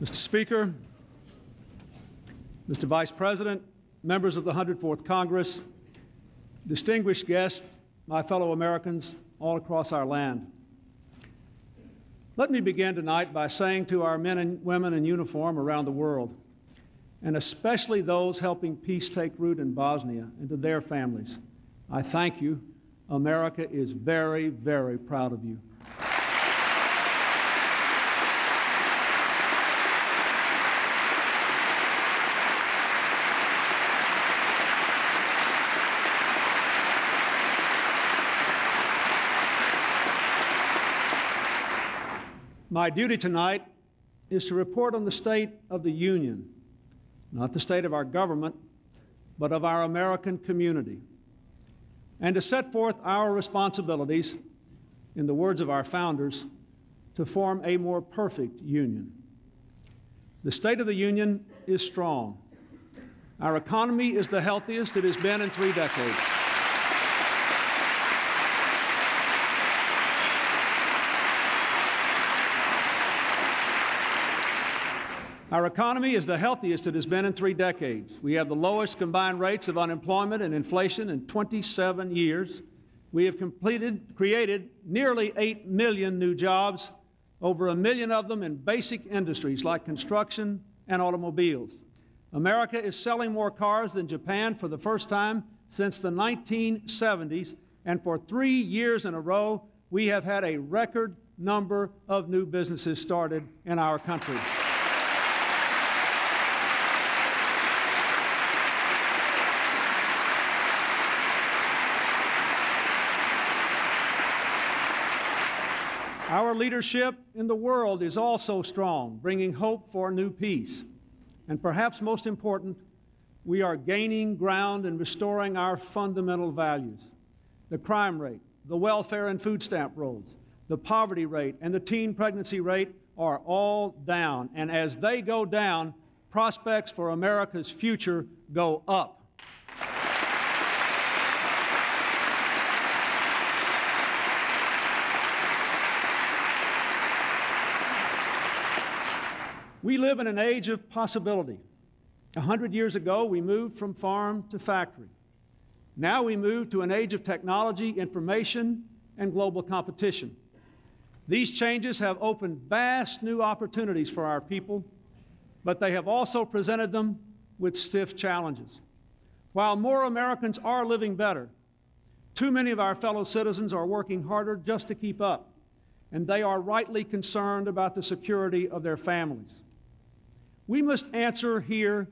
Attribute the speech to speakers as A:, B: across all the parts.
A: Mr. Speaker, Mr. Vice President, members of the 104th Congress, distinguished guests, my fellow Americans all across our land. Let me begin tonight by saying to our men and women in uniform around the world, and especially those helping peace take root in Bosnia, and to their families, I thank you. America is very, very proud of you. My duty tonight is to report on the state of the Union, not the state of our government, but of our American community, and to set forth our responsibilities, in the words of our founders, to form a more perfect union. The state of the Union is strong. Our economy is the healthiest it has been in 3 decades. Our economy is the healthiest it has been in 3 decades. We have the lowest combined rates of unemployment and inflation in 27 years. We have created nearly 8 million new jobs, over 1 million of them in basic industries like construction and automobiles. America is selling more cars than Japan for the first time since the 1970s, and for 3 years in a row, we have had a record number of new businesses started in our country. Our leadership in the world is also strong, bringing hope for new peace. And perhaps most important, we are gaining ground and restoring our fundamental values. The crime rate, the welfare and food stamp rolls, the poverty rate, and the teen pregnancy rate are all down. And as they go down, prospects for America's future go up. We live in an age of possibility. 100 years ago, we moved from farm to factory. Now we move to an age of technology, information, and global competition. These changes have opened vast new opportunities for our people, but they have also presented them with stiff challenges. While more Americans are living better, too many of our fellow citizens are working harder just to keep up, and they are rightly concerned about the security of their families. We must answer here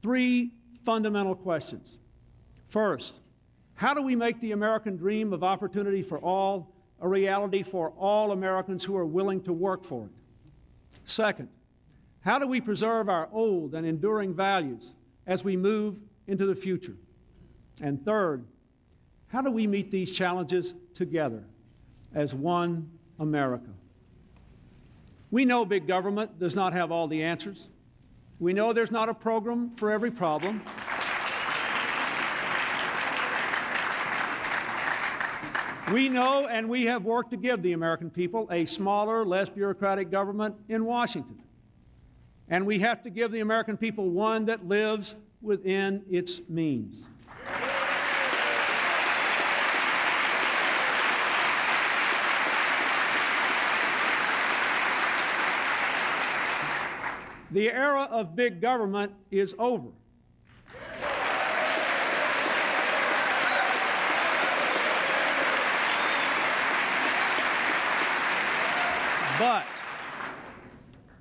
A: 3 fundamental questions. First, how do we make the American dream of opportunity for all a reality for all Americans who are willing to work for it? Second, how do we preserve our old and enduring values as we move into the future? And third, how do we meet these challenges together as one America? We know big government does not have all the answers. We know there's not a program for every problem. We know and we have worked to give the American people a smaller, less bureaucratic government in Washington. And we have to give the American people one that lives within its means. The era of big government is over.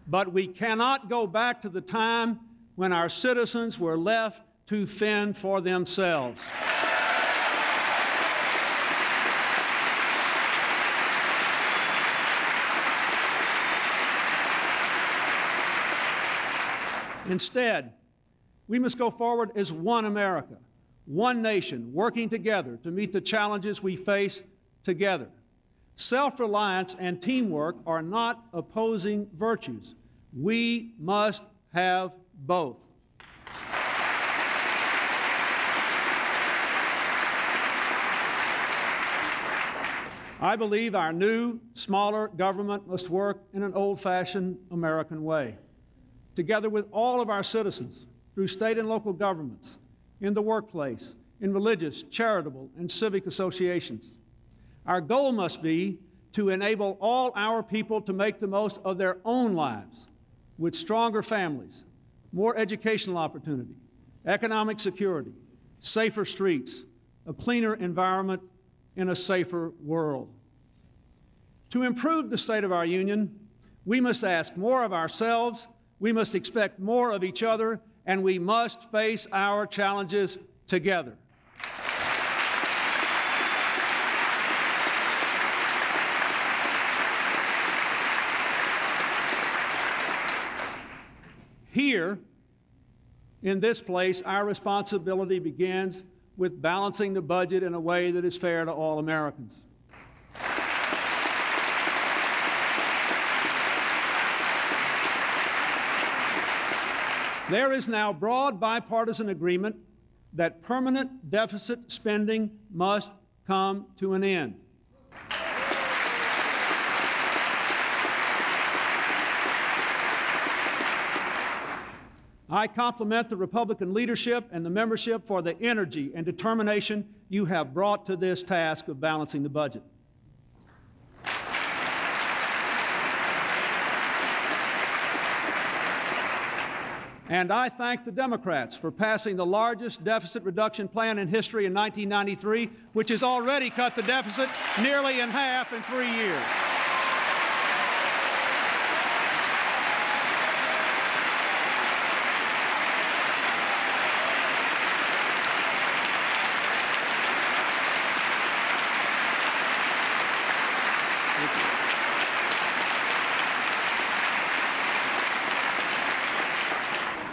A: But we cannot go back to the time when our citizens were left to fend for themselves. Instead, we must go forward as one America, one nation, working together to meet the challenges we face together. Self-reliance and teamwork are not opposing virtues. We must have both. I believe our new, smaller government must work in an old-fashioned American way. together with all of our citizens, through state and local governments, in the workplace, in religious, charitable, and civic associations. Our goal must be to enable all our people to make the most of their own lives with stronger families, more educational opportunity, economic security, safer streets, a cleaner environment, and a safer world. To improve the state of our union, we must ask more of ourselves, we must expect more of each other, and we must face our challenges together. Here, in this place, our responsibility begins with balancing the budget in a way that is fair to all Americans. There is now broad bipartisan agreement that permanent deficit spending must come to an end. I compliment the Republican leadership and the membership for the energy and determination you have brought to this task of balancing the budget. And I thank the Democrats for passing the largest deficit reduction plan in history in 1993, which has already cut the deficit nearly in half in 3 years.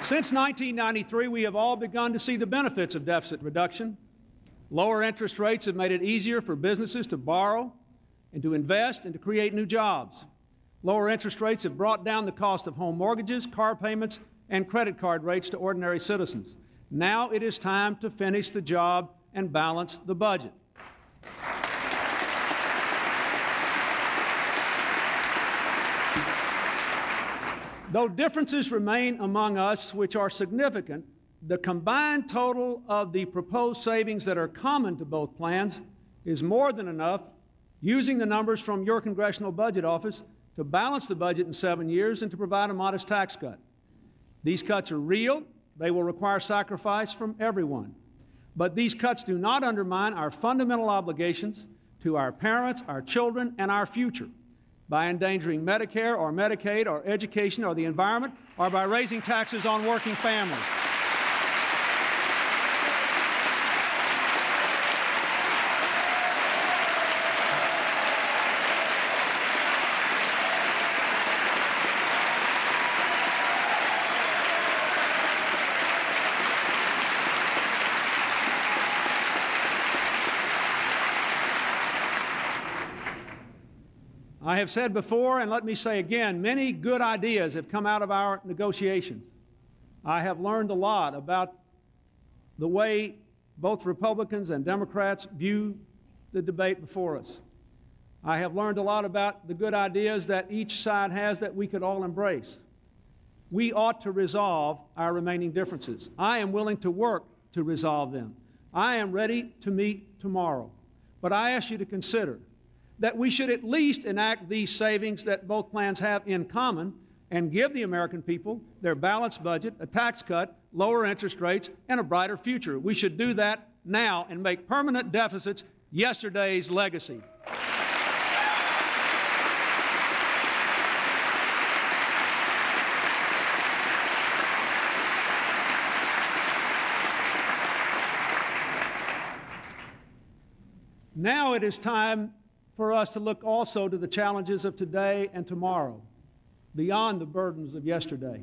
A: Since 1993, we have all begun to see the benefits of deficit reduction. Lower interest rates have made it easier for businesses to borrow and to invest and to create new jobs. Lower interest rates have brought down the cost of home mortgages, car payments, and credit card rates to ordinary citizens. Now it is time to finish the job and balance the budget. Though differences remain among us, which are significant, the combined total of the proposed savings that are common to both plans is more than enough, using the numbers from your Congressional Budget Office, to balance the budget in 7 years and to provide a modest tax cut. These cuts are real. They will require sacrifice from everyone. But these cuts do not undermine our fundamental obligations to our parents, our children, and our future, by endangering Medicare or Medicaid or education or the environment, or by raising taxes on working families. I have said before, and let me say again, many good ideas have come out of our negotiations. I have learned a lot about the way both Republicans and Democrats view the debate before us. I have learned a lot about the good ideas that each side has that we could all embrace. We ought to resolve our remaining differences. I am willing to work to resolve them. I am ready to meet tomorrow. But I ask you to consider that we should at least enact these savings that both plans have in common and give the American people their balanced budget, a tax cut, lower interest rates, and a brighter future. We should do that now and make permanent deficits yesterday's legacy. Now it is time for us to look also to the challenges of today and tomorrow, beyond the burdens of yesterday.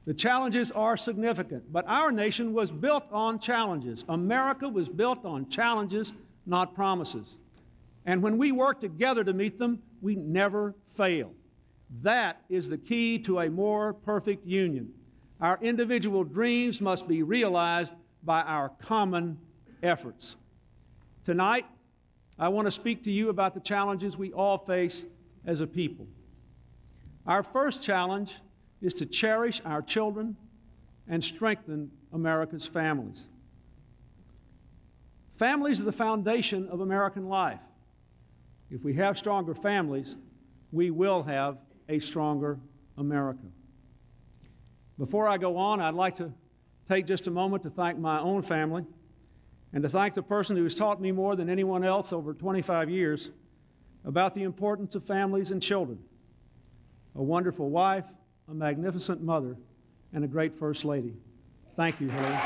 A: The challenges are significant, but our nation was built on challenges. America was built on challenges, not promises. And when we work together to meet them, we never fail. That is the key to a more perfect union. Our individual dreams must be realized by our common efforts. Tonight, I want to speak to you about the challenges we all face as a people. Our first challenge is to cherish our children and strengthen America's families. Families are the foundation of American life. If we have stronger families, we will have a stronger America. Before I go on, I'd like to take just a moment to thank my own family and to thank the person who has taught me more than anyone else over 25 years about the importance of families and children. A wonderful wife, a magnificent mother, and a great First Lady. Thank you, Hillary.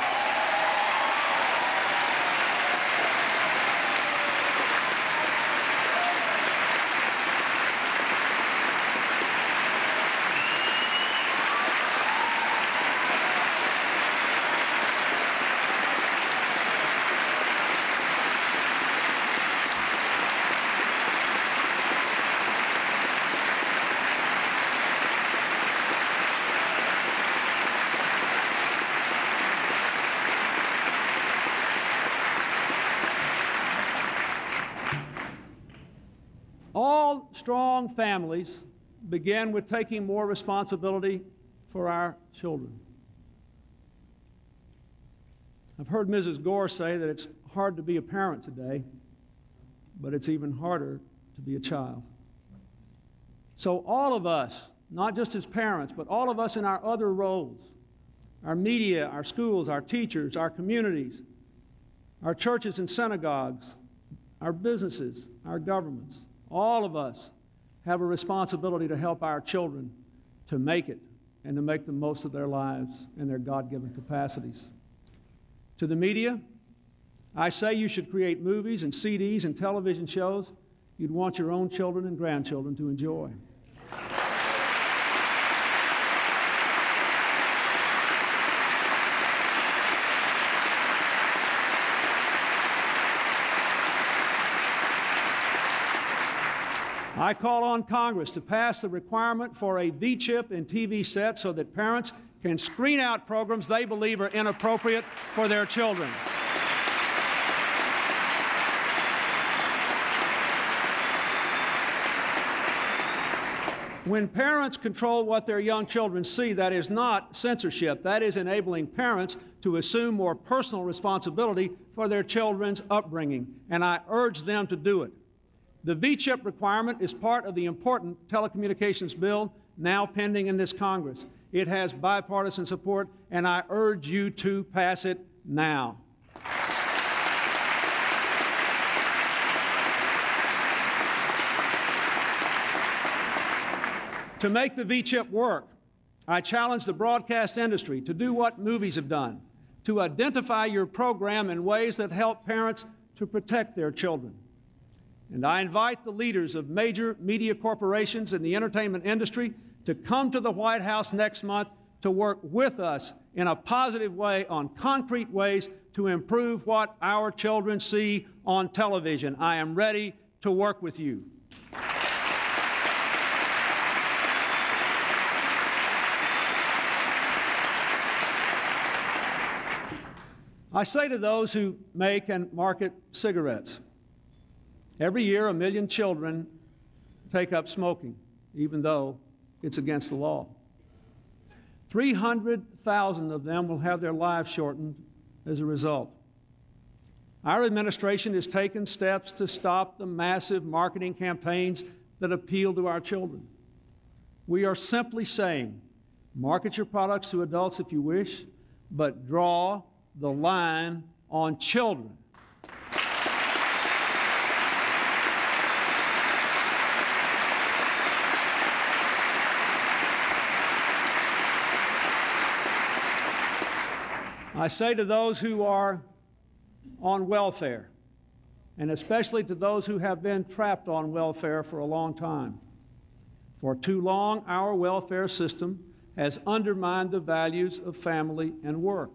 A: All strong families begin with taking more responsibility for our children. I've heard Mrs. Gore say that it's hard to be a parent today, but it's even harder to be a child. So all of us, not just as parents, but all of us in our other roles, our media, our schools, our teachers, our communities, our churches and synagogues, our businesses, our governments, all of us have a responsibility to help our children to make it and to make the most of their lives and their God-given capacities. To the media, I say you should create movies and CDs and television shows you'd want your own children and grandchildren to enjoy. I call on Congress to pass the requirement for a V-chip in TV sets so that parents can screen out programs they believe are inappropriate for their children. When parents control what their young children see, that is not censorship. That is enabling parents to assume more personal responsibility for their children's upbringing, and I urge them to do it. The V-chip requirement is part of the important telecommunications bill now pending in this Congress. It has bipartisan support, and I urge you to pass it now. To make the V-chip work, I challenge the broadcast industry to do what movies have done, to identify your program in ways that help parents to protect their children. And I invite the leaders of major media corporations in the entertainment industry to come to the White House next month to work with us in a positive way on concrete ways to improve what our children see on television. I am ready to work with you. I say to those who make and market cigarettes, every year, 1 million children take up smoking, even though it's against the law. 300,000 of them will have their lives shortened as a result. Our administration has taken steps to stop the massive marketing campaigns that appeal to our children. We are simply saying, market your products to adults if you wish, but draw the line on children. I say to those who are on welfare, and especially to those who have been trapped on welfare for a long time, for too long our welfare system has undermined the values of family and work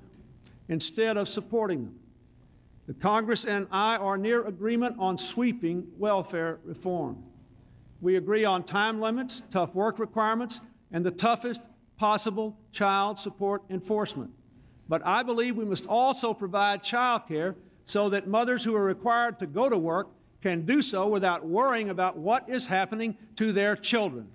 A: instead of supporting them. The Congress and I are near agreement on sweeping welfare reform. We agree on time limits, tough work requirements, and the toughest possible child support enforcement. But I believe we must also provide child care so that mothers who are required to go to work can do so without worrying about what is happening to their children.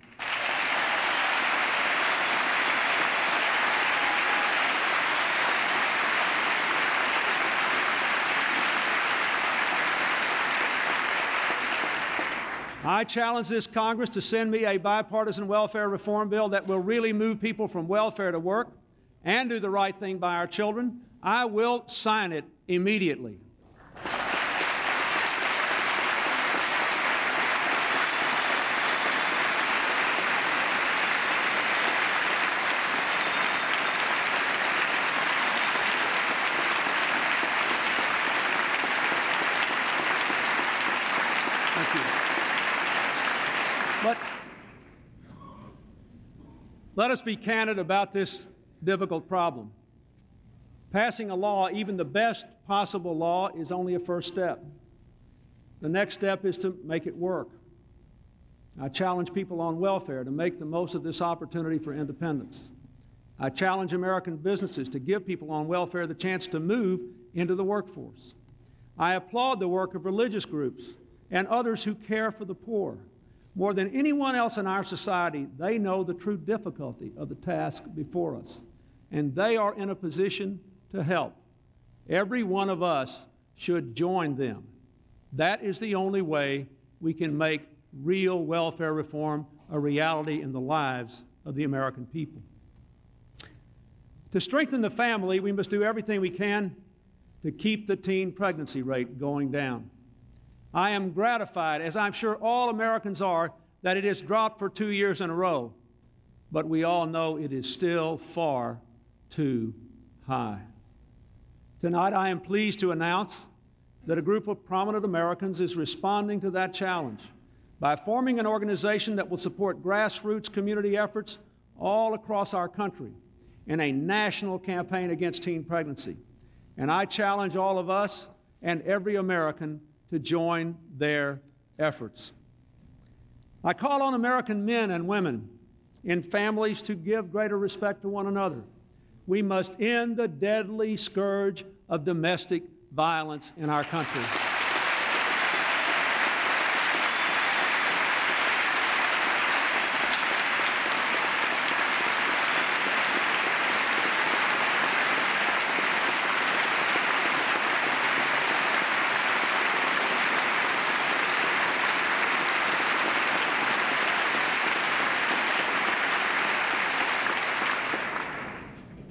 A: I challenge this Congress to send me a bipartisan welfare reform bill that will really move people from welfare to work and do the right thing by our children. I will sign it immediately. But let us be candid about this difficult problem. Passing a law, even the best possible law, is only a first step. The next step is to make it work. I challenge people on welfare to make the most of this opportunity for independence. I challenge American businesses to give people on welfare the chance to move into the workforce. I applaud the work of religious groups and others who care for the poor. More than anyone else in our society, they know the true difficulty of the task before us, and they are in a position to help. Every one of us should join them. That is the only way we can make real welfare reform a reality in the lives of the American people. To strengthen the family, we must do everything we can to keep the teen pregnancy rate going down. I am gratified, as I'm sure all Americans are, that it has dropped for 2 years in a row, but we all know it is still far too high. Tonight, I am pleased to announce that a group of prominent Americans is responding to that challenge by forming an organization that will support grassroots community efforts all across our country in a national campaign against teen pregnancy. And I challenge all of us and every American to join their efforts. I call on American men and women in families to give greater respect to one another. We must end the deadly scourge of domestic violence in our country.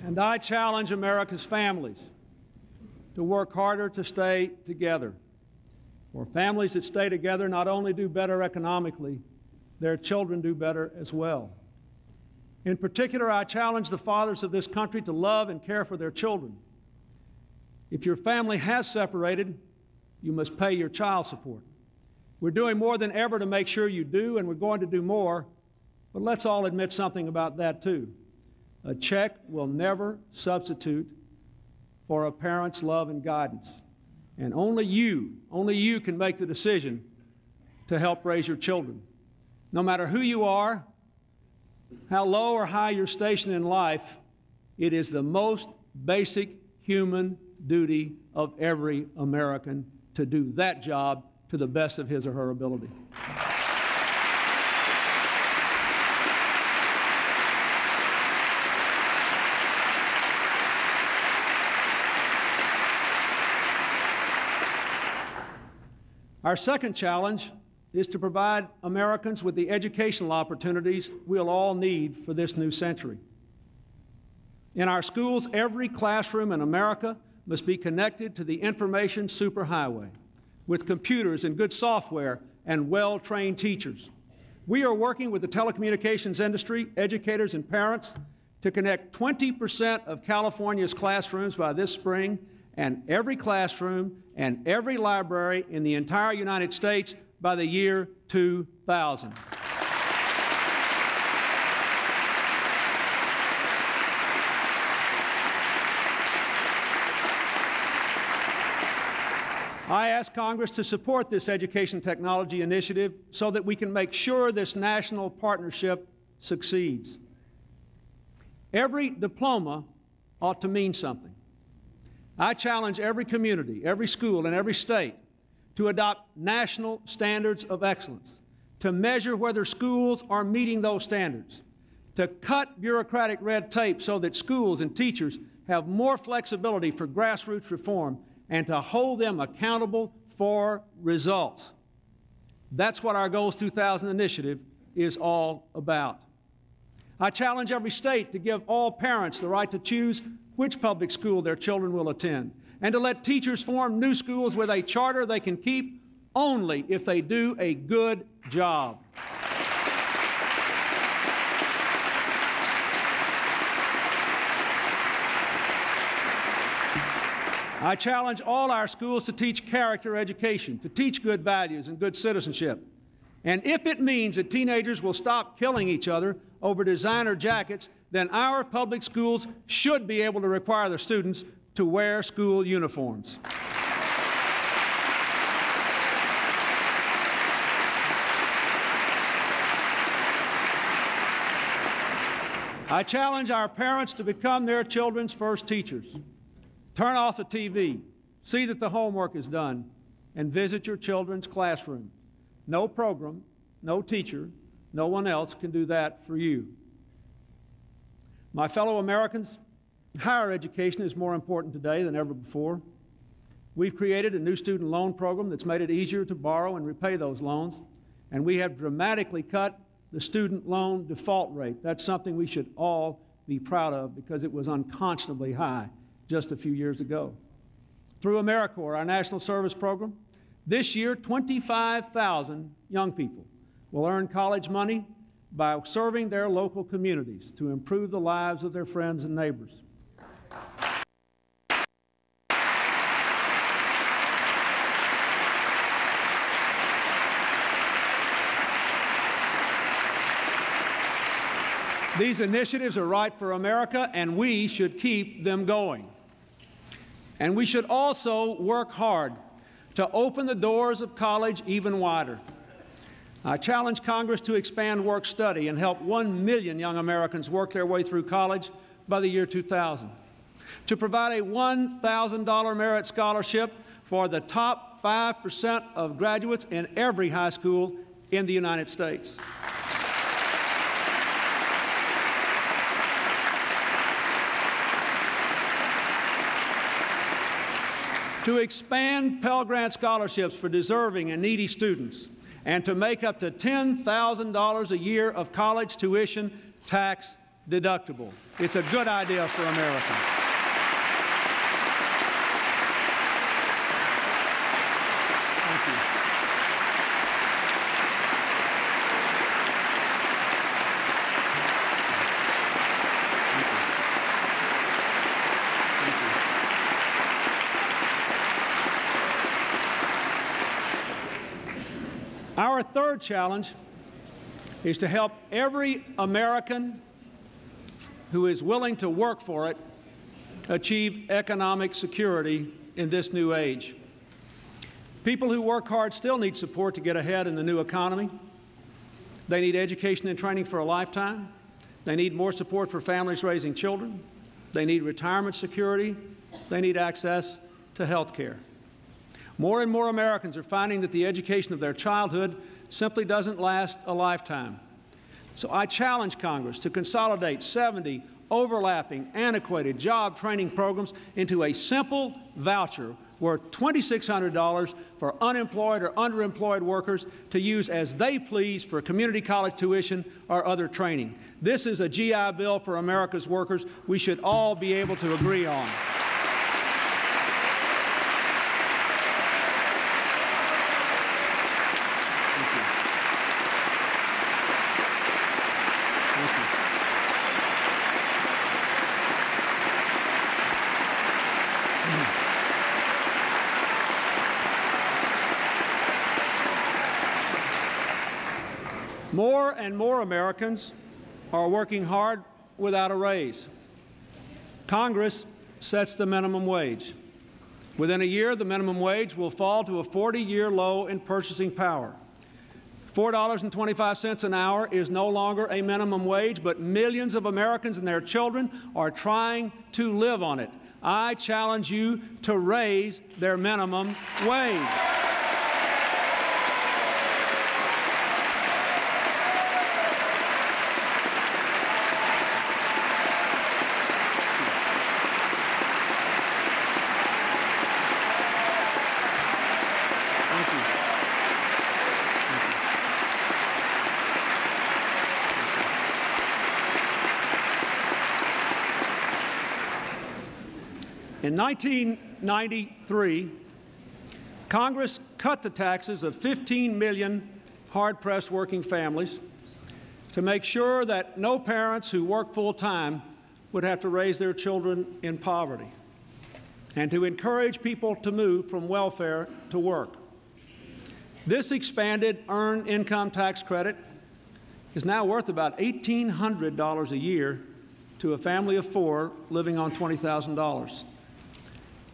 A: And I challenge America's families to work harder to stay together. For families that stay together not only do better economically, their children do better as well. In particular, I challenge the fathers of this country to love and care for their children. If your family has separated, you must pay your child support. We're doing more than ever to make sure you do, and we're going to do more, but let's all admit something about that too. A check will never substitute for a parent's love and guidance. And only you can make the decision to help raise your children. No matter who you are, how low or high your station in life, it is the most basic human duty of every American to do that job to the best of his or her ability. Our second challenge is to provide Americans with the educational opportunities we'll all need for this new century. In our schools, every classroom in America must be connected to the information superhighway with computers and good software and well-trained teachers. We are working with the telecommunications industry, educators, and parents to connect 20% of California's classrooms by this spring, and every classroom and every library in the entire United States by the year 2000. I ask Congress to support this education technology initiative so that we can make sure this national partnership succeeds. Every diploma ought to mean something. I challenge every community, every school, and every state to adopt national standards of excellence, to measure whether schools are meeting those standards, to cut bureaucratic red tape so that schools and teachers have more flexibility for grassroots reform, and to hold them accountable for results. That's what our Goals 2000 initiative is all about. I challenge every state to give all parents the right to choose which public school their children will attend, and to let teachers form new schools with a charter they can keep only if they do a good job. I challenge all our schools to teach character education, to teach good values and good citizenship. And if it means that teenagers will stop killing each other over designer jackets, then our public schools should be able to require their students to wear school uniforms. I challenge our parents to become their children's first teachers. Turn off the TV, see that the homework is done, and visit your children's classroom. No program, no teacher, no one else can do that for you. My fellow Americans, higher education is more important today than ever before. We've created a new student loan program that's made it easier to borrow and repay those loans, and we have dramatically cut the student loan default rate. That's something we should all be proud of because it was unconscionably high just a few years ago. Through AmeriCorps, our national service program, this year 25,000 young people will earn college money by serving their local communities to improve the lives of their friends and neighbors. These initiatives are right for America, and we should keep them going. And we should also work hard to open the doors of college even wider. I challenge Congress to expand work-study and help 1 million young Americans work their way through college by the year 2000, to provide a $1,000 merit scholarship for the top 5% of graduates in every high school in the United States. To expand Pell Grant scholarships for deserving and needy students, and to make up to $10,000 a year of college tuition tax deductible. It's a good idea for America. Thank you. Our third challenge is to help every American who is willing to work for it achieve economic security in this new age. People who work hard still need support to get ahead in the new economy. They need education and training for a lifetime. They need more support for families raising children. They need retirement security. They need access to health care. More and more Americans are finding that the education of their childhood simply doesn't last a lifetime. So I challenge Congress to consolidate 70 overlapping, antiquated job training programs into a simple voucher worth $2,600 for unemployed or underemployed workers to use as they please for community college tuition or other training. This is a GI Bill for America's workers we should all be able to agree on. More and more Americans are working hard without a raise. Congress sets the minimum wage. Within a year, the minimum wage will fall to a 40-year low in purchasing power. $4.25 an hour is no longer a minimum wage, but millions of Americans and their children are trying to live on it. I challenge you to raise their minimum wage. In 1993, Congress cut the taxes of 15 million hard-pressed working families to make sure that no parents who work full-time would have to raise their children in poverty, and to encourage people to move from welfare to work. This expanded earned income tax credit is now worth about $1,800 a year to a family of 4 living on $20,000.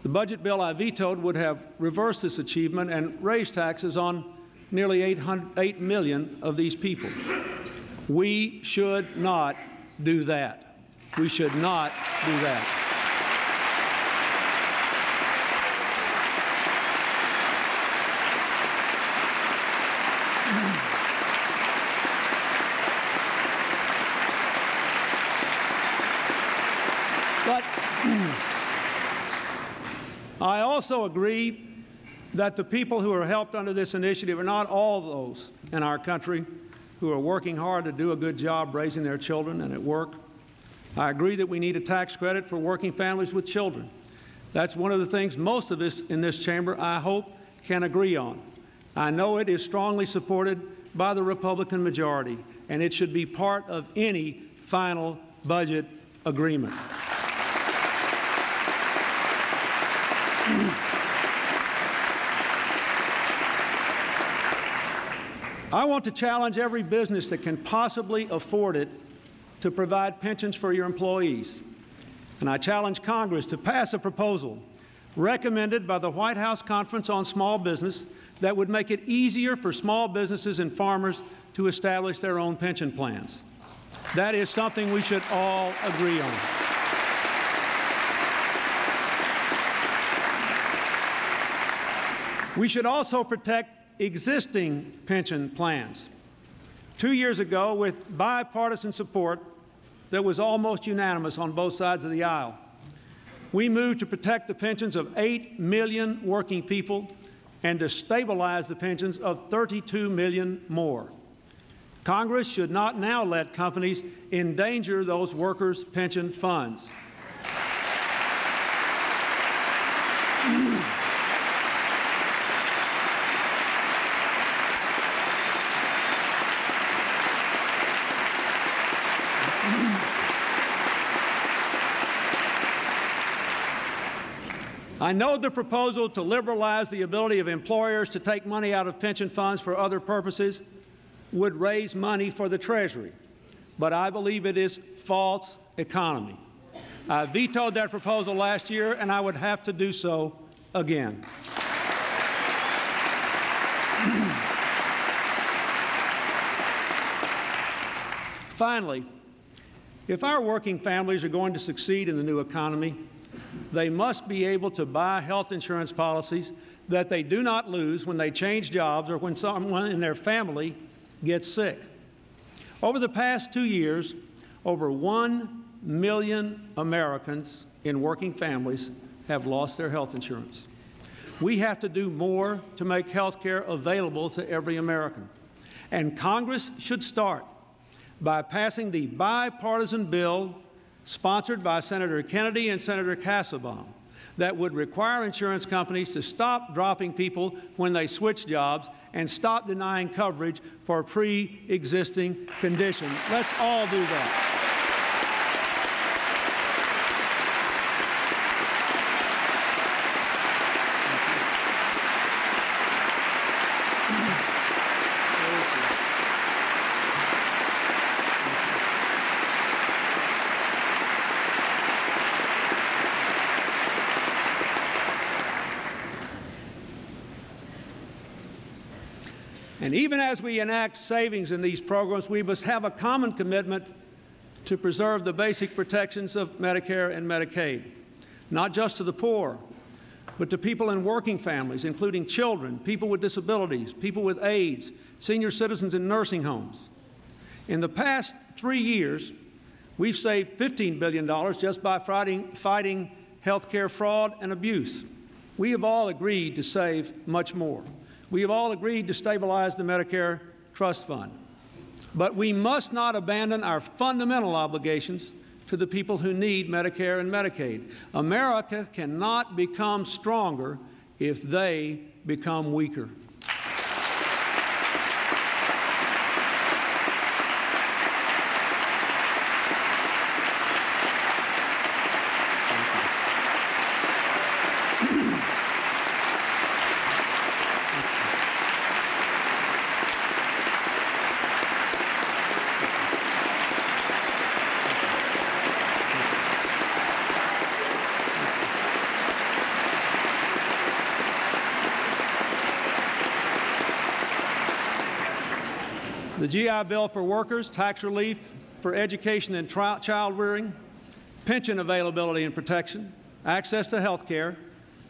A: The budget bill I vetoed would have reversed this achievement and raised taxes on nearly 8 million of these people. We should not do that. We should not do that. But I also agree that the people who are helped under this initiative are not all those in our country who are working hard to do a good job raising their children and at work. I agree that we need a tax credit for working families with children. That's one of the things most of us in this chamber, I hope, can agree on. I know it is strongly supported by the Republican majority, and it should be part of any final budget agreement. I want to challenge every business that can possibly afford it to provide pensions for your employees. And I challenge Congress to pass a proposal recommended by the White House Conference on Small Business that would make it easier for small businesses and farmers to establish their own pension plans. That is something we should all agree on. We should also protect existing pension plans. 2 years ago, with bipartisan support that was almost unanimous on both sides of the aisle, we moved to protect the pensions of 8 million working people and to stabilize the pensions of 32 million more. Congress should not now let companies endanger those workers' pension funds. I know the proposal to liberalize the ability of employers to take money out of pension funds for other purposes would raise money for the Treasury, but I believe it is false economy. I vetoed that proposal last year, and I would have to do so again. Finally, if our working families are going to succeed in the new economy, they must be able to buy health insurance policies that they do not lose when they change jobs or when someone in their family gets sick. Over the past 2 years, over 1 million Americans in working families have lost their health insurance. We have to do more to make health care available to every American. And Congress should start by passing the bipartisan bill sponsored by Senator Kennedy and Senator Kassebaum that would require insurance companies to stop dropping people when they switch jobs and stop denying coverage for pre-existing conditions. Let's all do that. And even as we enact savings in these programs, we must have a common commitment to preserve the basic protections of Medicare and Medicaid, not just to the poor, but to people in working families, including children, people with disabilities, people with AIDS, senior citizens in nursing homes. In the past 3 years, we've saved $15 billion just by fighting health care fraud and abuse. We have all agreed to save much more. We have all agreed to stabilize the Medicare Trust Fund. But we must not abandon our fundamental obligations to the people who need Medicare and Medicaid. America cannot become stronger if they become weaker. The GI Bill for workers, tax relief for education and child rearing, pension availability and protection, access to health care,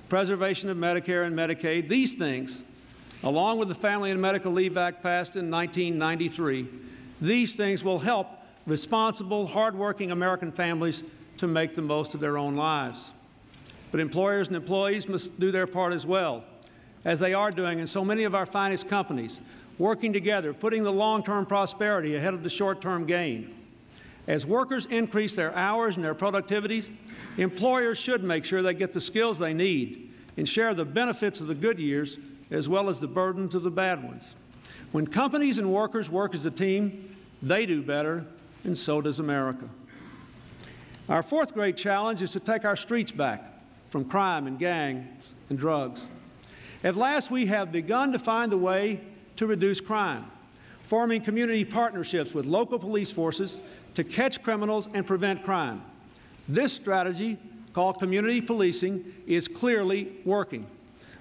A: preservation of Medicare and Medicaid, these things, along with the Family and Medical Leave Act passed in 1993, these things will help responsible, hardworking American families to make the most of their own lives. But employers and employees must do their part as well, as they are doing in so many of our finest companies, working together, putting the long-term prosperity ahead of the short-term gain. As workers increase their hours and their productivities, employers should make sure they get the skills they need and share the benefits of the good years as well as the burdens of the bad ones. When companies and workers work as a team, they do better, and so does America. Our fourth great challenge is to take our streets back from crime and gangs and drugs. At last, we have begun to find a way to reduce crime, forming community partnerships with local police forces to catch criminals and prevent crime. This strategy, called community policing, is clearly working.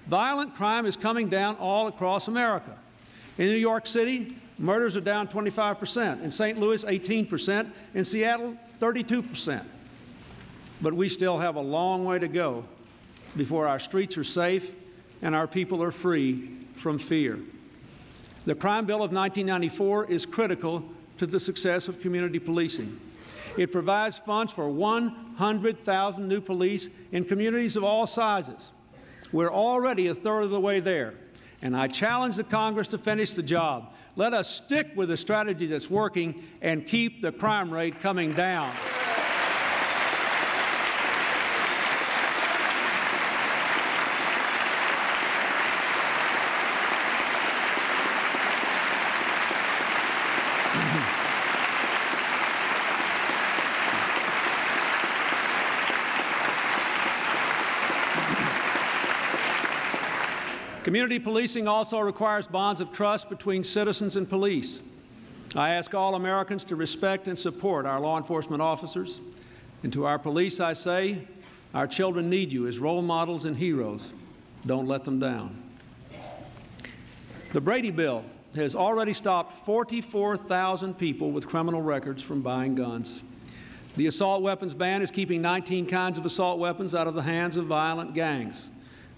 A: Violent crime is coming down all across America. In New York City, murders are down 25%, in St. Louis 18%, in Seattle 32%. But we still have a long way to go before our streets are safe and our people are free from fear. The Crime Bill of 1994 is critical to the success of community policing. It provides funds for 100,000 new police in communities of all sizes. We're already a third of the way there, and I challenge the Congress to finish the job. Let us stick with a strategy that's working and keep the crime rate coming down. Community policing also requires bonds of trust between citizens and police. I ask all Americans to respect and support our law enforcement officers. And to our police, I say, our children need you as role models and heroes. Don't let them down. The Brady Bill has already stopped 44,000 people with criminal records from buying guns. The assault weapons ban is keeping 19 kinds of assault weapons out of the hands of violent gangs.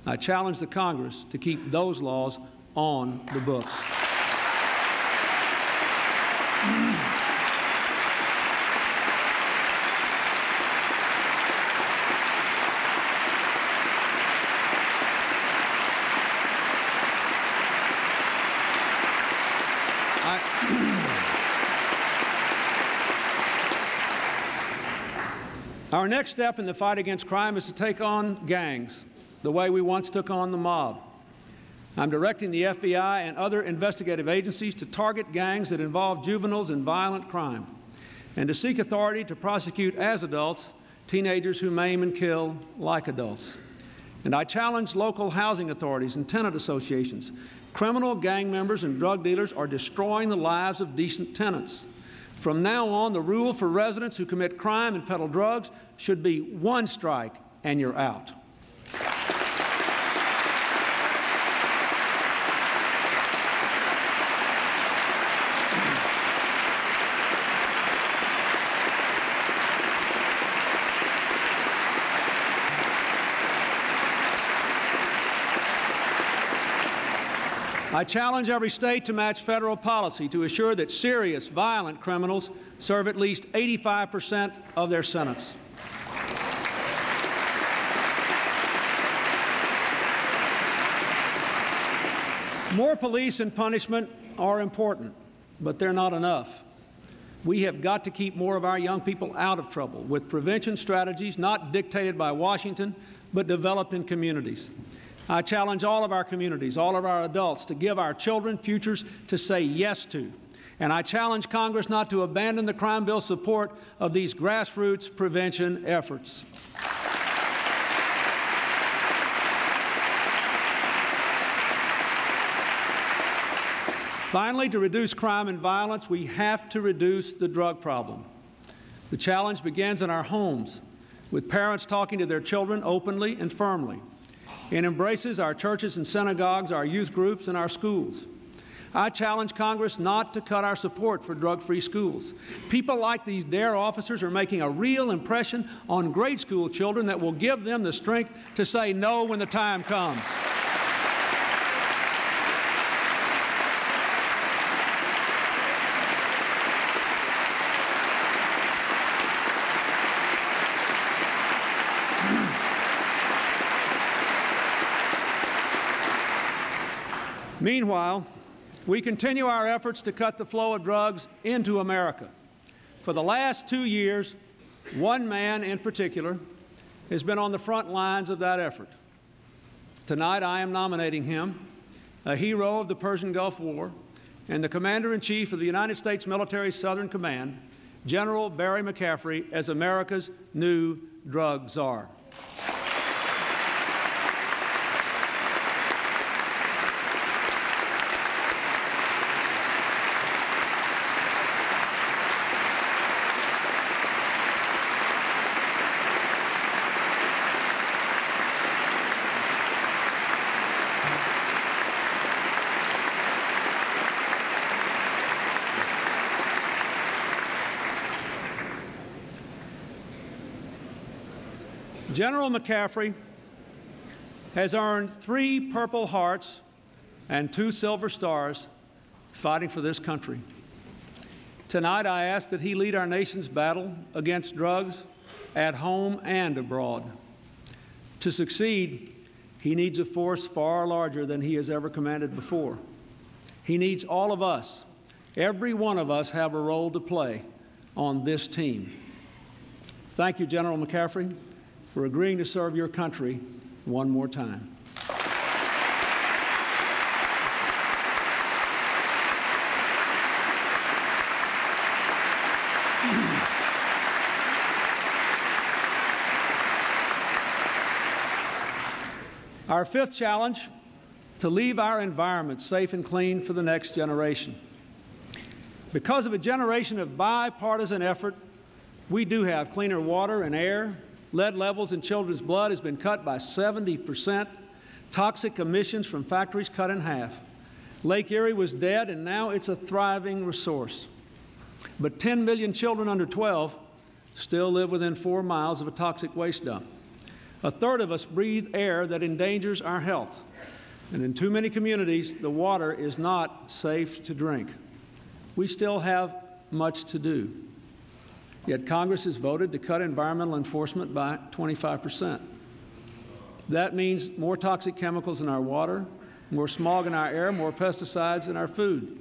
A: I challenge the Congress to keep those laws on the books. Our next step in the fight against crime is to take on gangs the way we once took on the mob. I'm directing the FBI and other investigative agencies to target gangs that involve juveniles in violent crime and to seek authority to prosecute as adults teenagers who maim and kill like adults. And I challenge local housing authorities and tenant associations. Criminal gang members and drug dealers are destroying the lives of decent tenants. From now on, the rule for residents who commit crime and peddle drugs should be one strike and you're out. I challenge every state to match federal policy to assure that serious, violent criminals serve at least 85% of their sentence. More police and punishment are important, but they're not enough. We have got to keep more of our young people out of trouble with prevention strategies not dictated by Washington, but developed in communities. I challenge all of our communities, all of our adults, to give our children futures to say yes to. And I challenge Congress not to abandon the crime bill support of these grassroots prevention efforts. Finally, to reduce crime and violence, we have to reduce the drug problem. The challenge begins in our homes, with parents talking to their children openly and firmly. It embraces our churches and synagogues, our youth groups, and our schools. I challenge Congress not to cut our support for drug-free schools. People like these DARE officers are making a real impression on grade school children that will give them the strength to say no when the time comes. Meanwhile, we continue our efforts to cut the flow of drugs into America. For the last 2 years, one man in particular has been on the front lines of that effort. Tonight, I am nominating him, a hero of the Persian Gulf War and the Commander-in-Chief of the United States Military Southern Command, General Barry McCaffrey, as America's new drug czar. General McCaffrey has earned 3 Purple Hearts and 2 Silver Stars fighting for this country. Tonight, I ask that he lead our nation's battle against drugs at home and abroad. To succeed, he needs a force far larger than he has ever commanded before. He needs all of us. Every one of us have a role to play on this team. Thank you, General McCaffrey, for agreeing to serve your country one more time. Our 5th challenge, to leave our environment safe and clean for the next generation. Because of a generation of bipartisan effort, we do have cleaner water and air. Lead levels in children's blood has been cut by 70%. Toxic emissions from factories cut in half. Lake Erie was dead, and now it's a thriving resource. But 10 million children under 12 still live within 4 miles of a toxic waste dump. A third of us breathe air that endangers our health. And in too many communities, the water is not safe to drink. We still have much to do. Yet Congress has voted to cut environmental enforcement by 25%. That means more toxic chemicals in our water, more smog in our air, more pesticides in our food.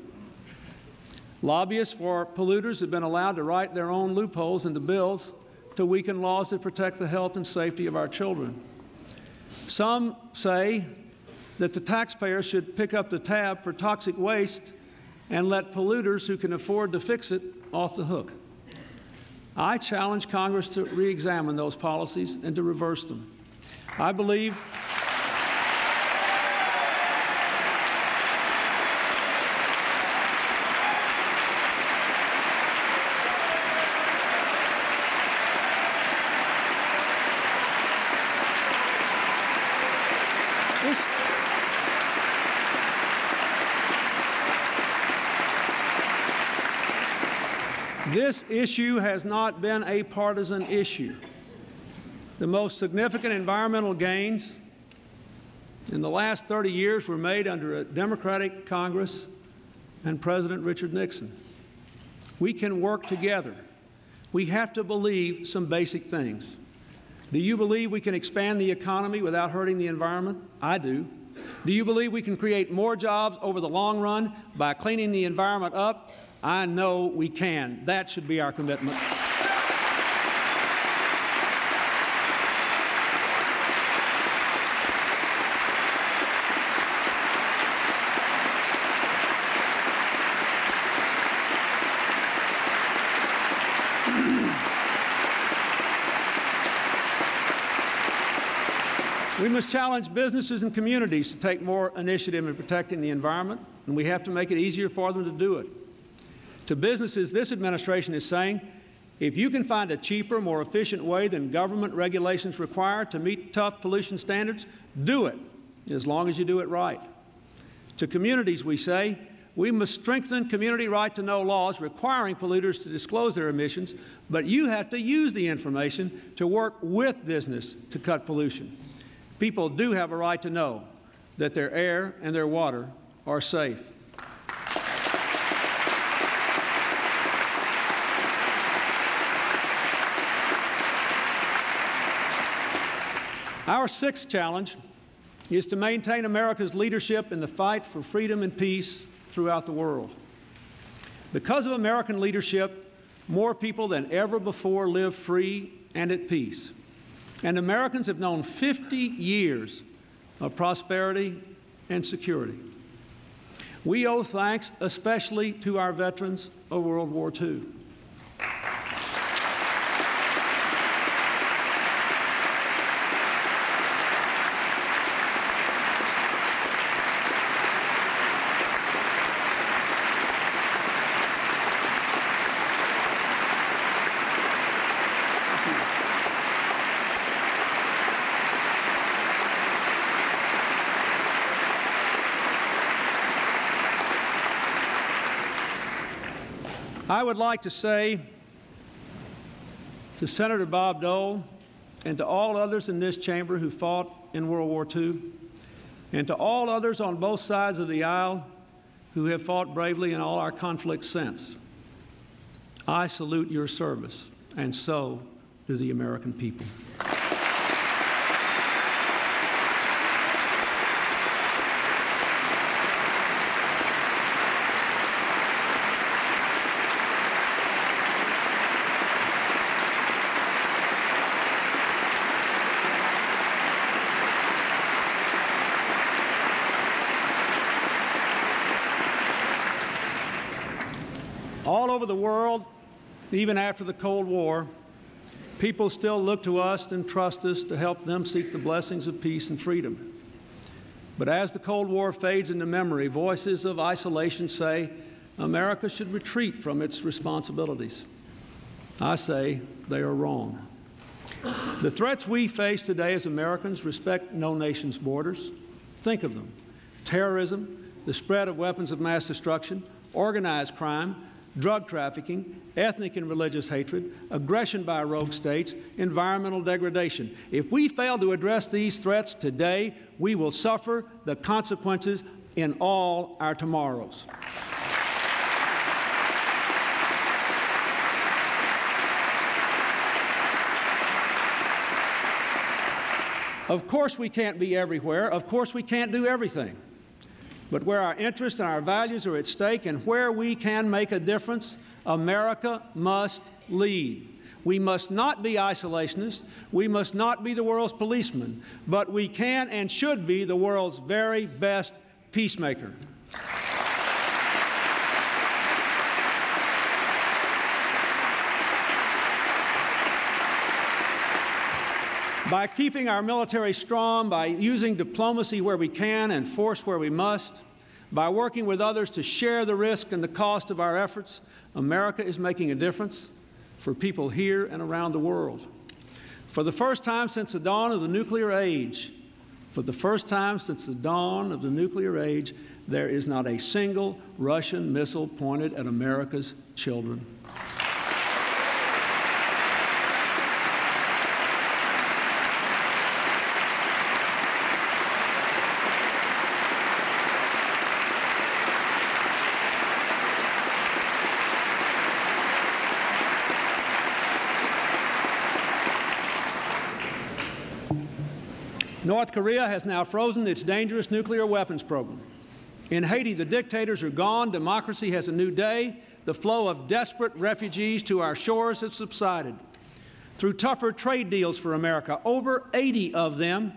A: Lobbyists for polluters have been allowed to write their own loopholes into bills to weaken laws that protect the health and safety of our children. Some say that the taxpayers should pick up the tab for toxic waste and let polluters who can afford to fix it off the hook. I challenge Congress to re-examine those policies and to reverse them. I believe this issue has not been a partisan issue. The most significant environmental gains in the last 30 years were made under a Democratic Congress and President Richard Nixon. We can work together. We have to believe some basic things. Do you believe we can expand the economy without hurting the environment? I do. Do you believe we can create more jobs over the long run by cleaning the environment up I know we can. That should be our commitment. We must challenge businesses and communities to take more initiative in protecting the environment, and we have to make it easier for them to do it. To businesses, this administration is saying, if you can find a cheaper, more efficient way than government regulations require to meet tough pollution standards, do it, as long as you do it right. To communities, we say, we must strengthen community right-to-know laws requiring polluters to disclose their emissions, but you have to use the information to work with business to cut pollution. People do have a right to know that their air and their water are safe. Our sixth challenge is to maintain America's leadership in the fight for freedom and peace throughout the world. Because of American leadership, more people than ever before live free and at peace. And Americans have known 50 years of prosperity and security. We owe thanks especially to our veterans of World War II. I would like to say to Senator Bob Dole and to all others in this chamber who fought in World War II, and to all others on both sides of the aisle who have fought bravely in all our conflicts since, I salute your service, and so do the American people. All over the world, even after the Cold War, people still look to us and trust us to help them seek the blessings of peace and freedom. But as the Cold War fades into memory, voices of isolation say America should retreat from its responsibilities. I say they are wrong. The threats we face today as Americans respect no nation's borders. Think of them: terrorism, the spread of weapons of mass destruction, organized crime, drug trafficking, ethnic and religious hatred, aggression by rogue states, environmental degradation. If we fail to address these threats today, we will suffer the consequences in all our tomorrows. Of course we can't be everywhere. Of course we can't do everything. But where our interests and our values are at stake and where we can make a difference, America must lead. We must not be isolationists. We must not be the world's policeman. But we can and should be the world's very best peacemaker. By keeping our military strong, by using diplomacy where we can and force where we must, by working with others to share the risk and the cost of our efforts, America is making a difference for people here and around the world. For the first time since the dawn of the nuclear age, there is not a single Russian missile pointed at America's children. North Korea has now frozen its dangerous nuclear weapons program. In Haiti, the dictators are gone. Democracy has a new day. The flow of desperate refugees to our shores has subsided. Through tougher trade deals for America, over 80 of them,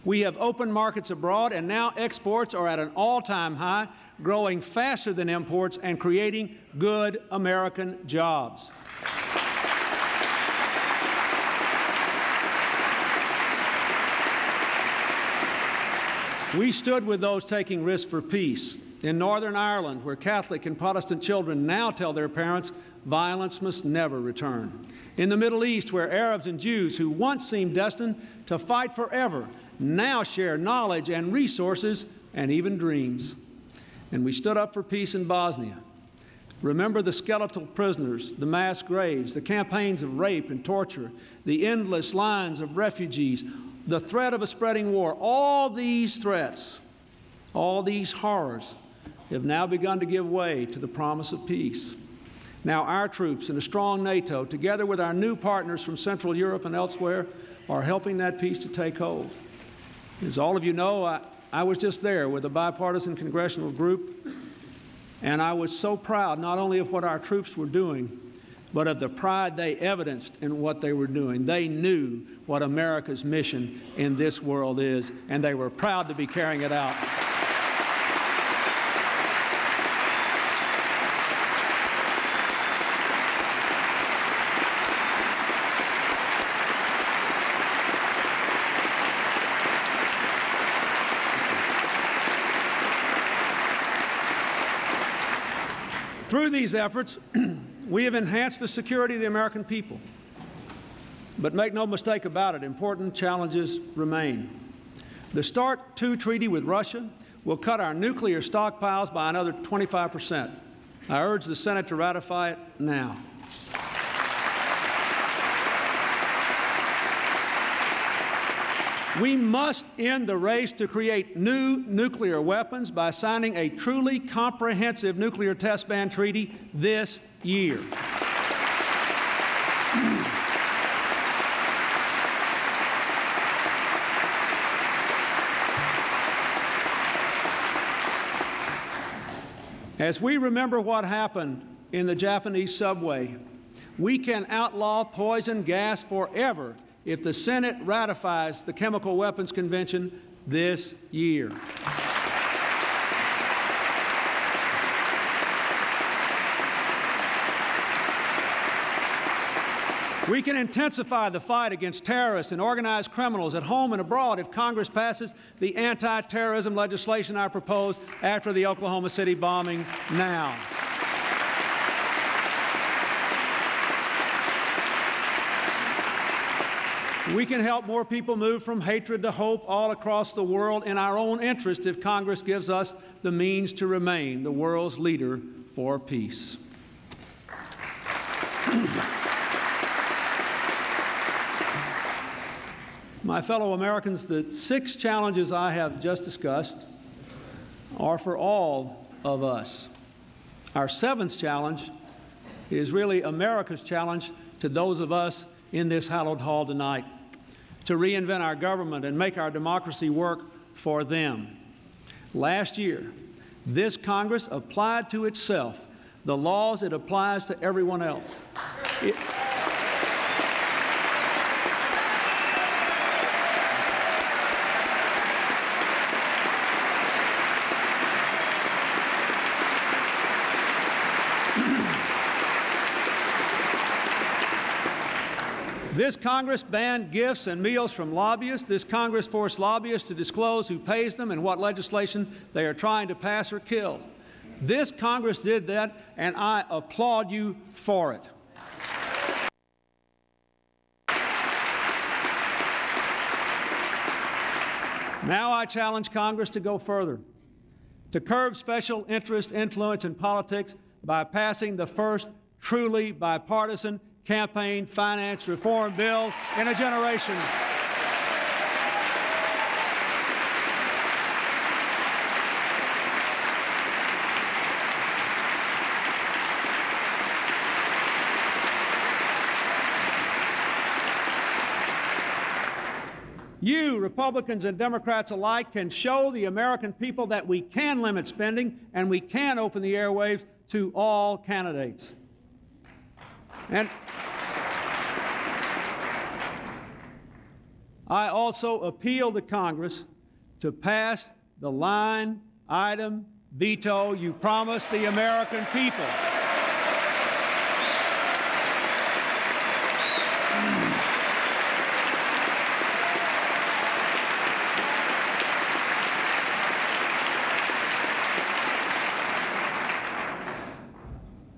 A: we have opened markets abroad, and now exports are at an all-time high, growing faster than imports and creating good American jobs. We stood with those taking risks for peace. In Northern Ireland, where Catholic and Protestant children now tell their parents violence must never return. In the Middle East, where Arabs and Jews who once seemed destined to fight forever now share knowledge and resources and even dreams. And we stood up for peace in Bosnia. Remember the skeletal prisoners, the mass graves, the campaigns of rape and torture, the endless lines of refugees, the threat of a spreading war. All these threats, all these horrors have now begun to give way to the promise of peace. Now our troops and a strong NATO, together with our new partners from Central Europe and elsewhere, are helping that peace to take hold. As all of you know, I was just there with a bipartisan congressional group, and I was so proud not only of what our troops were doing, but of the pride they evidenced in what they were doing. They knew what America's mission in this world is, and they were proud to be carrying it out. Through these efforts, we have enhanced the security of the American people. But make no mistake about it, important challenges remain. The START II treaty with Russia will cut our nuclear stockpiles by another 25%. I urge the Senate to ratify it now. We must end the race to create new nuclear weapons by signing a truly comprehensive nuclear test ban treaty this year. As we remember what happened in the Japanese subway, we can outlaw poison gas forever if the Senate ratifies the Chemical Weapons Convention this year. We can intensify the fight against terrorists and organized criminals at home and abroad if Congress passes the anti-terrorism legislation I proposed after the Oklahoma City bombing now. We can help more people move from hatred to hope all across the world in our own interest if Congress gives us the means to remain the world's leader for peace. My fellow Americans, the 6 challenges I have just discussed are for all of us. Our 7th challenge is really America's challenge to those of us in this hallowed hall tonight, to reinvent our government and make our democracy work for them. Last year, this Congress applied to itself the laws it applies to everyone else. This Congress banned gifts and meals from lobbyists. This Congress forced lobbyists to disclose who pays them and what legislation they are trying to pass or kill. This Congress did that, and I applaud you for it. Now I challenge Congress to go further, to curb special interest influence in politics by passing the first truly bipartisan campaign finance reform bill in a generation. You, Republicans and Democrats alike, can show the American people that we can limit spending and we can open the airwaves to all candidates. And I also appeal to Congress to pass the line item veto you promised the American people.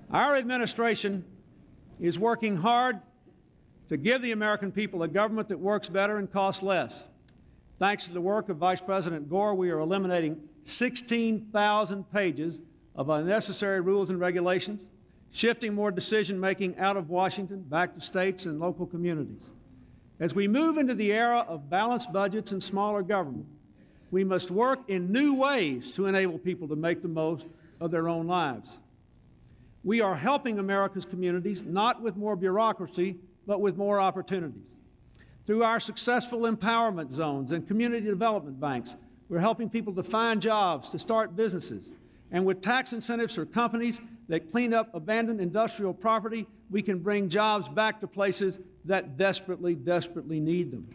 A: Our administration is working hard to give the American people a government that works better and costs less. Thanks to the work of Vice President Gore, we are eliminating 16,000 pages of unnecessary rules and regulations, shifting more decision-making out of Washington back to states and local communities. As we move into the era of balanced budgets and smaller government, we must work in new ways to enable people to make the most of their own lives. We are helping America's communities not with more bureaucracy, but with more opportunities. Through our successful empowerment zones and community development banks, we're helping people to find jobs, to start businesses. And with tax incentives for companies that clean up abandoned industrial property, we can bring jobs back to places that desperately, desperately need them.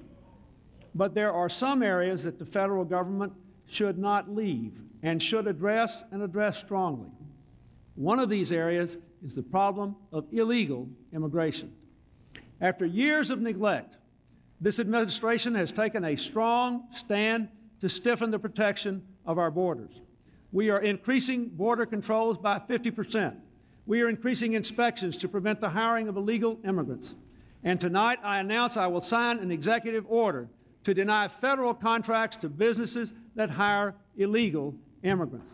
A: But there are some areas that the federal government should not leave and should address, and address strongly. One of these areas is the problem of illegal immigration. After years of neglect, this administration has taken a strong stand to stiffen the protection of our borders. We are increasing border controls by 50%. We are increasing inspections to prevent the hiring of illegal immigrants. And tonight I announce I will sign an executive order to deny federal contracts to businesses that hire illegal immigrants.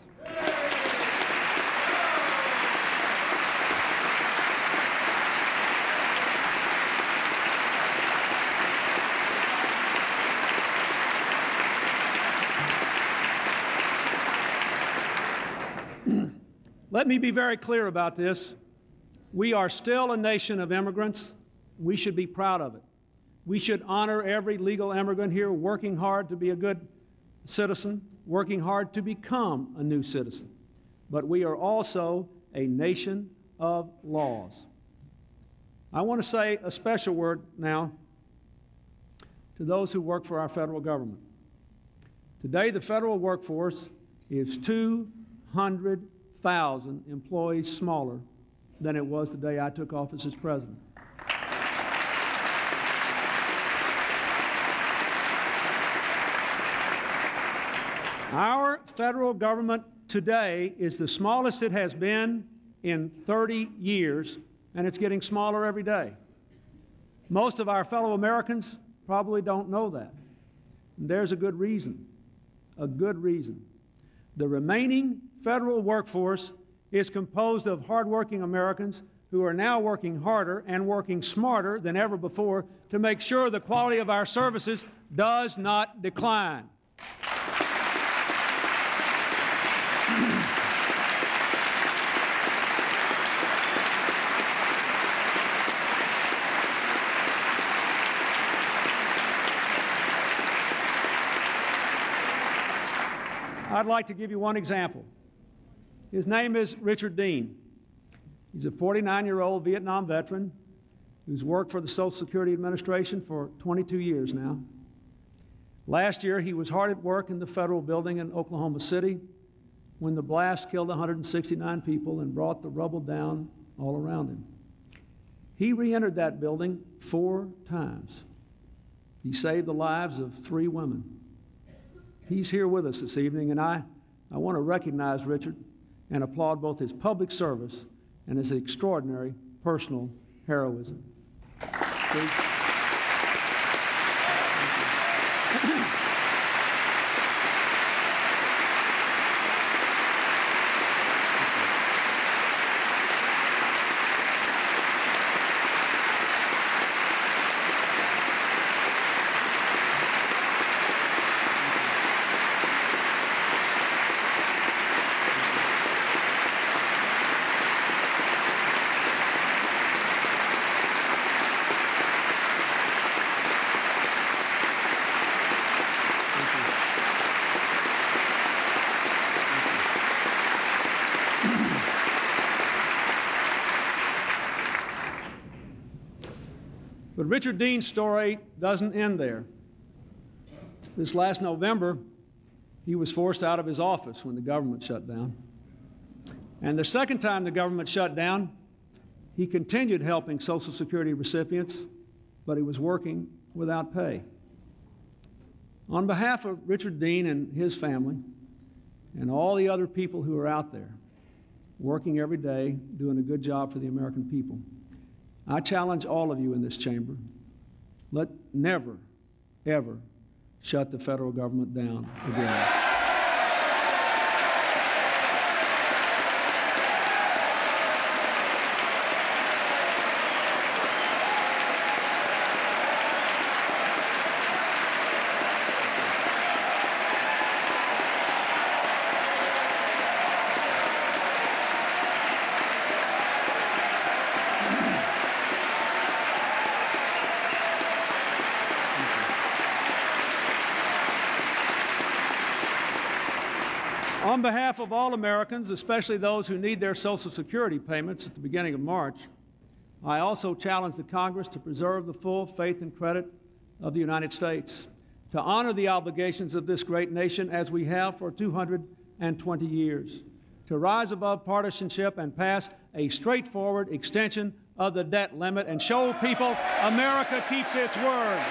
A: Let me be very clear about this. We are still a nation of immigrants. We should be proud of it. We should honor every legal immigrant here working hard to be a good citizen, working hard to become a new citizen. But we are also a nation of laws. I want to say a special word now to those who work for our federal government. Today, the federal workforce is 200,000 employees smaller than it was the day I took office as president. Our federal government today is the smallest it has been in 30 years, and it's getting smaller every day. Most of our fellow Americans probably don't know that. And there's a good reason, a good reason. The remaining federal workforce is composed of hardworking Americans who are now working harder and working smarter than ever before to make sure the quality of our services does not decline. I'd like to give you one example. His name is Richard Dean. He's a 49-year-old Vietnam veteran who's worked for the Social Security Administration for 22 years now. Last year, he was hard at work in the federal building in Oklahoma City when the blast killed 169 people and brought the rubble down all around him. He re-entered that building 4 times. He saved the lives of 3 women. He's here with us this evening, and I want to recognize Richard and applaud both his public service and his extraordinary personal heroism. Please. But Richard Dean's story doesn't end there. This last November, he was forced out of his office when the government shut down. And the second time the government shut down, he continued helping Social Security recipients, but he was working without pay. On behalf of Richard Dean and his family, and all the other people who are out there working every day, doing a good job for the American people, I challenge all of you in this chamber, let never, ever shut the federal government down again. On behalf of all Americans, especially those who need their Social Security payments at the beginning of March, I also challenge the Congress to preserve the full faith and credit of the United States, to honor the obligations of this great nation as we have for 220 years, to rise above partisanship and pass a straightforward extension of the debt limit and show people America keeps its word.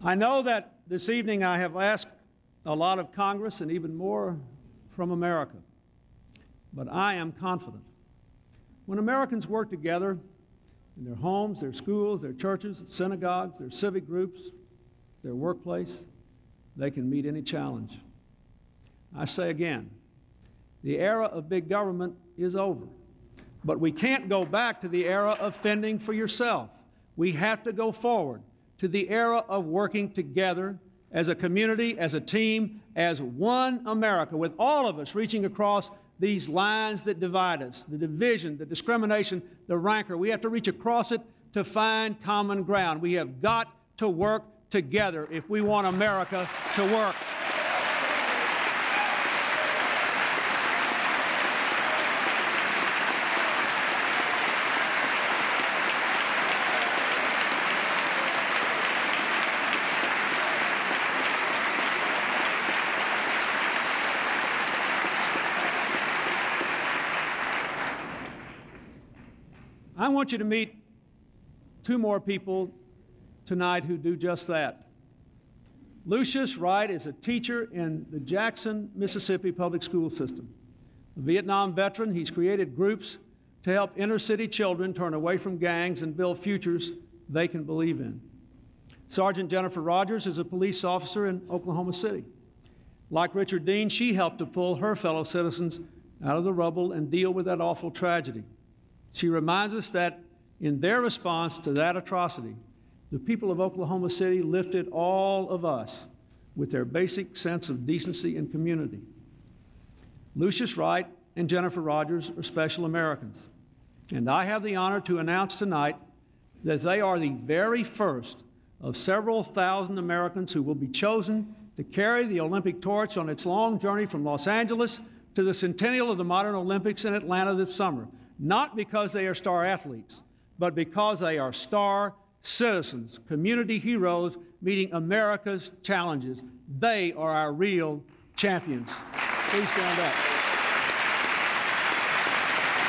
A: I know that this evening I have asked a lot of Congress and even more from America, but I am confident. When Americans work together in their homes, their schools, their churches, synagogues, their civic groups, their workplace, they can meet any challenge. I say again, the era of big government is over, but we can't go back to the era of fending for yourself. We have to go forward to the era of working together as a community, as a team, as one America, with all of us reaching across these lines that divide us, the division, the discrimination, the rancor. We have to reach across it to find common ground. We have got to work together if we want America to work. I want you to meet two more people tonight who do just that. Lucius Wright is a teacher in the Jackson, Mississippi public school system. A Vietnam veteran, he's created groups to help inner-city children turn away from gangs and build futures they can believe in. Sergeant Jennifer Rogers is a police officer in Oklahoma City. Like Richard Dean, she helped to pull her fellow citizens out of the rubble and deal with that awful tragedy. She reminds us that in their response to that atrocity, the people of Oklahoma City lifted all of us with their basic sense of decency and community. Lucius Wright and Jennifer Rogers are special Americans, and I have the honor to announce tonight that they are the very first of several thousand Americans who will be chosen to carry the Olympic torch on its long journey from Los Angeles to the centennial of the modern Olympics in Atlanta this summer. Not because they are star athletes, but because they are star citizens, community heroes meeting America's challenges. They are our real champions. Please stand up.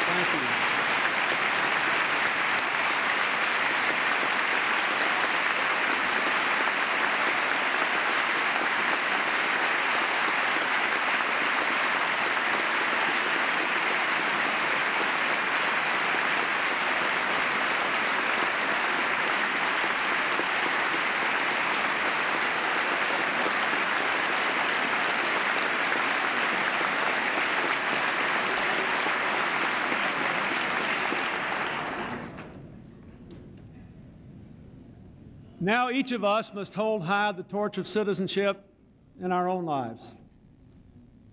A: Thank you. Now each of us must hold high the torch of citizenship in our own lives.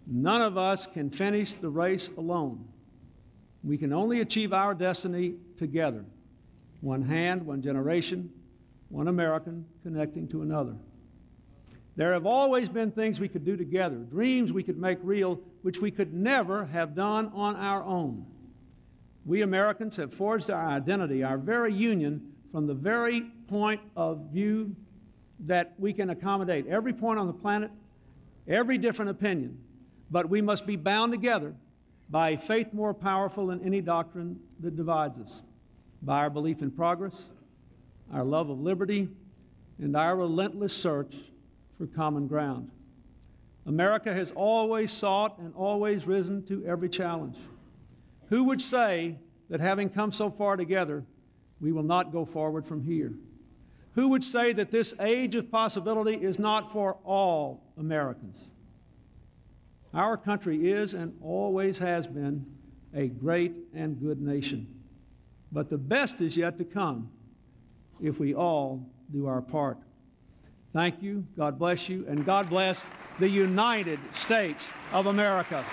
A: None of us can finish the race alone. We can only achieve our destiny together. One hand, one generation, one American connecting to another. There have always been things we could do together, dreams we could make real, which we could never have done on our own. We Americans have forged our identity, our very union, from the very point of view that we can accommodate every point on the planet, every different opinion, but we must be bound together by a faith more powerful than any doctrine that divides us, by our belief in progress, our love of liberty, and our relentless search for common ground. America has always sought and always risen to every challenge. Who would say that having come so far together, we will not go forward from here? Who would say that this age of possibility is not for all Americans? Our country is and always has been a great and good nation. But the best is yet to come if we all do our part. Thank you, God bless you, and God bless the United States of America.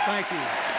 A: Thank you.